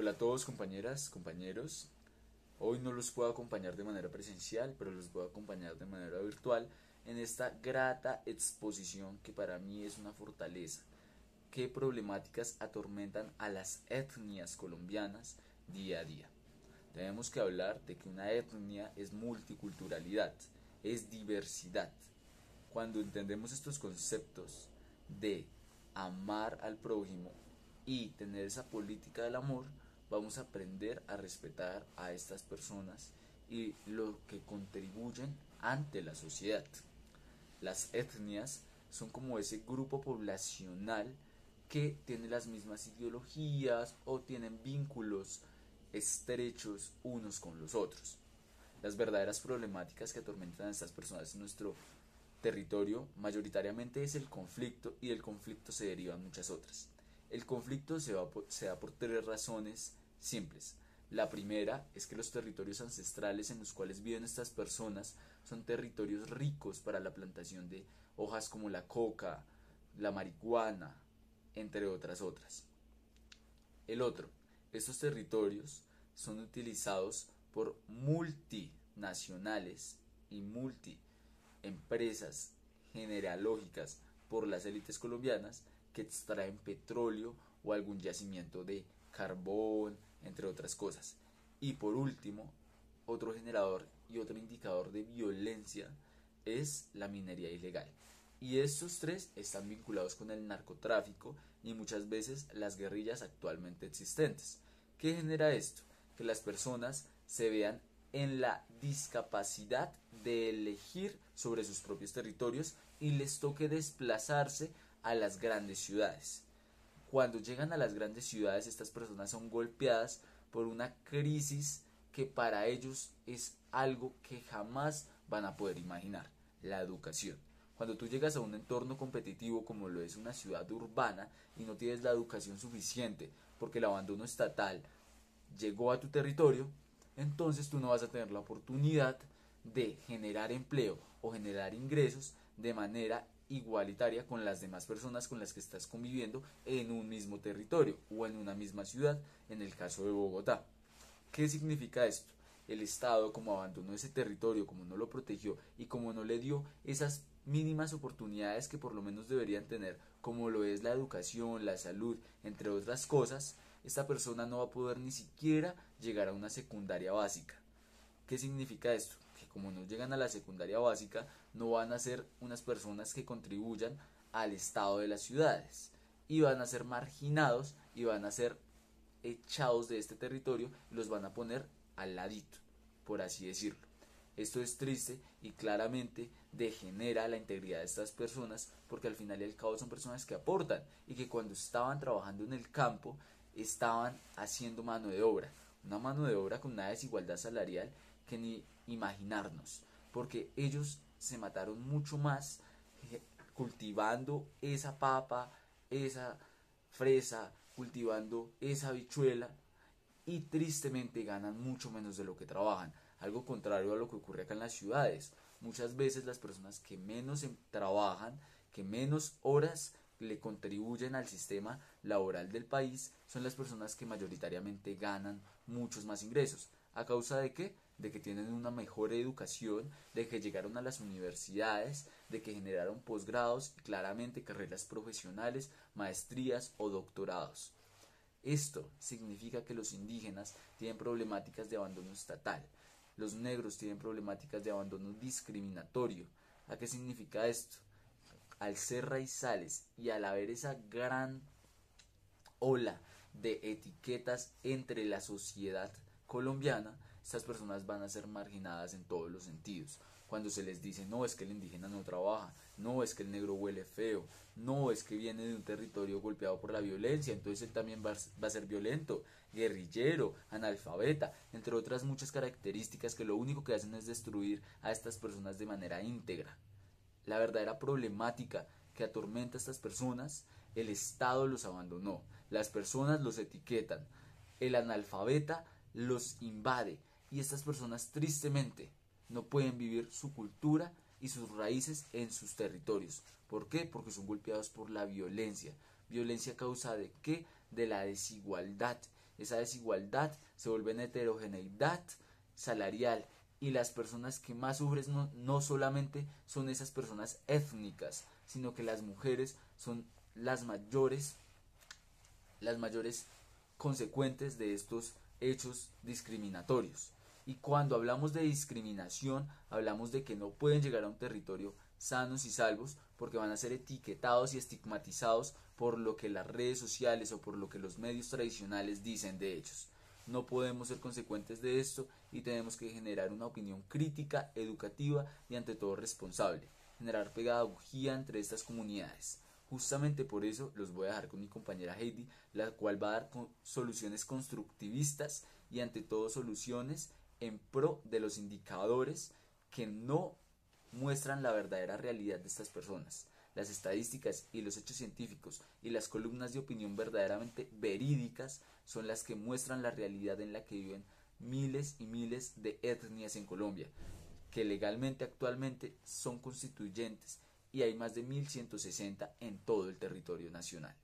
Hola a todos, compañeras, compañeros. Hoy no los puedo acompañar de manera presencial, pero los voy a acompañar de manera virtual en esta grata exposición que para mí es una fortaleza. ¿Qué problemáticas atormentan a las etnias colombianas día a día? Tenemos que hablar de que una etnia es multiculturalidad, es diversidad. Cuando entendemos estos conceptos de amar al prójimo y tener esa política del amor, vamos a aprender a respetar a estas personas y lo que contribuyen ante la sociedad. Las etnias son como ese grupo poblacional que tiene las mismas ideologías o tienen vínculos estrechos unos con los otros. Las verdaderas problemáticas que atormentan a estas personas en nuestro territorio mayoritariamente es el conflicto, y del conflicto se derivan muchas otras. El conflicto se da por tres razones simples. La primera es que los territorios ancestrales en los cuales viven estas personas son territorios ricos para la plantación de hojas como la coca, la marihuana, entre otras. El otro, estos territorios son utilizados por multinacionales y multiempresas genealógicas por las élites colombianas que extraen petróleo o algún yacimiento de carbón, entre otras cosas. Y por último, otro generador y otro indicador de violencia es la minería ilegal. Y estos tres están vinculados con el narcotráfico y muchas veces las guerrillas actualmente existentes. ¿Qué genera esto? Que las personas se vean en la discapacidad de elegir sobre sus propios territorios y les toque desplazarse a las grandes ciudades. Cuando llegan a las grandes ciudades, estas personas son golpeadas por una crisis que para ellos es algo que jamás van a poder imaginar: la educación. Cuando tú llegas a un entorno competitivo como lo es una ciudad urbana y no tienes la educación suficiente porque el abandono estatal llegó a tu territorio, entonces tú no vas a tener la oportunidad de generar empleo o generar ingresos de manera igualitaria con las demás personas con las que estás conviviendo en un mismo territorio o en una misma ciudad, en el caso de Bogotá. ¿Qué significa esto? El Estado, como abandonó ese territorio, como no lo protegió y como no le dio esas mínimas oportunidades que por lo menos deberían tener, como lo es la educación, la salud, entre otras cosas, esta persona no va a poder ni siquiera llegar a una secundaria básica. ¿Qué significa esto? Que como no llegan a la secundaria básica, no van a ser unas personas que contribuyan al estado de las ciudades y van a ser marginados y van a ser echados de este territorio y los van a poner al ladito, por así decirlo. Esto es triste y claramente degenera la integridad de estas personas, porque al final y al cabo son personas que aportan y que cuando estaban trabajando en el campo estaban haciendo mano de obra, una mano de obra con una desigualdad salarial que ni imaginarnos, porque ellos se mataron mucho más cultivando esa papa, esa fresa, cultivando esa habichuela, y tristemente ganan mucho menos de lo que trabajan. Algo contrario a lo que ocurre acá en las ciudades. Muchas veces las personas que menos trabajan, que menos horas le contribuyen al sistema laboral del país, son las personas que mayoritariamente ganan muchos más ingresos. ¿A causa de qué? De que tienen una mejor educación, de que llegaron a las universidades, de que generaron posgrados y claramente carreras profesionales, maestrías o doctorados. Esto significa que los indígenas tienen problemáticas de abandono estatal, los negros tienen problemáticas de abandono discriminatorio. ¿A qué significa esto? Al ser raizales y al haber esa gran ola de etiquetas entre la sociedad colombiana, estas personas van a ser marginadas en todos los sentidos. Cuando se les dice: no, es que el indígena no trabaja, no, es que el negro huele feo, no, es que viene de un territorio golpeado por la violencia, entonces él también va a ser violento, guerrillero, analfabeta, entre otras muchas características que lo único que hacen es destruir a estas personas de manera íntegra. La verdadera problemática que atormenta a estas personas: el Estado los abandonó, las personas los etiquetan, el analfabeta los invade y estas personas tristemente no pueden vivir su cultura y sus raíces en sus territorios. ¿Por qué? Porque son golpeados por la violencia. ¿Violencia a causa de qué? De la desigualdad esa desigualdad se vuelve en heterogeneidad salarial, y las personas que más sufren no solamente son esas personas étnicas, sino que las mujeres son las mayores consecuentes de estos hechos discriminatorios. Y cuando hablamos de discriminación, hablamos de que no pueden llegar a un territorio sanos y salvos porque van a ser etiquetados y estigmatizados por lo que las redes sociales o por lo que los medios tradicionales dicen de ellos. No podemos ser consecuentes de esto y tenemos que generar una opinión crítica, educativa y ante todo responsable. Generar pedagogía entre estas comunidades. Justamente por eso los voy a dejar con mi compañera Heidi, la cual va a dar soluciones constructivistas y ante todo soluciones en pro de los indicadores que no muestran la verdadera realidad de estas personas. Las estadísticas y los hechos científicos y las columnas de opinión verdaderamente verídicas son las que muestran la realidad en la que viven miles y miles de etnias en Colombia, que legalmente actualmente son constituyentes, y hay más de 1160 en todo el territorio nacional.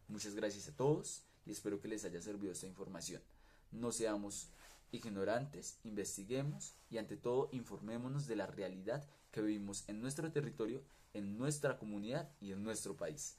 Muchas gracias a todos y espero que les haya servido esta información. No seamos ignorantes, investiguemos y ante todo informémonos de la realidad que vivimos en nuestro territorio, en nuestra comunidad y en nuestro país.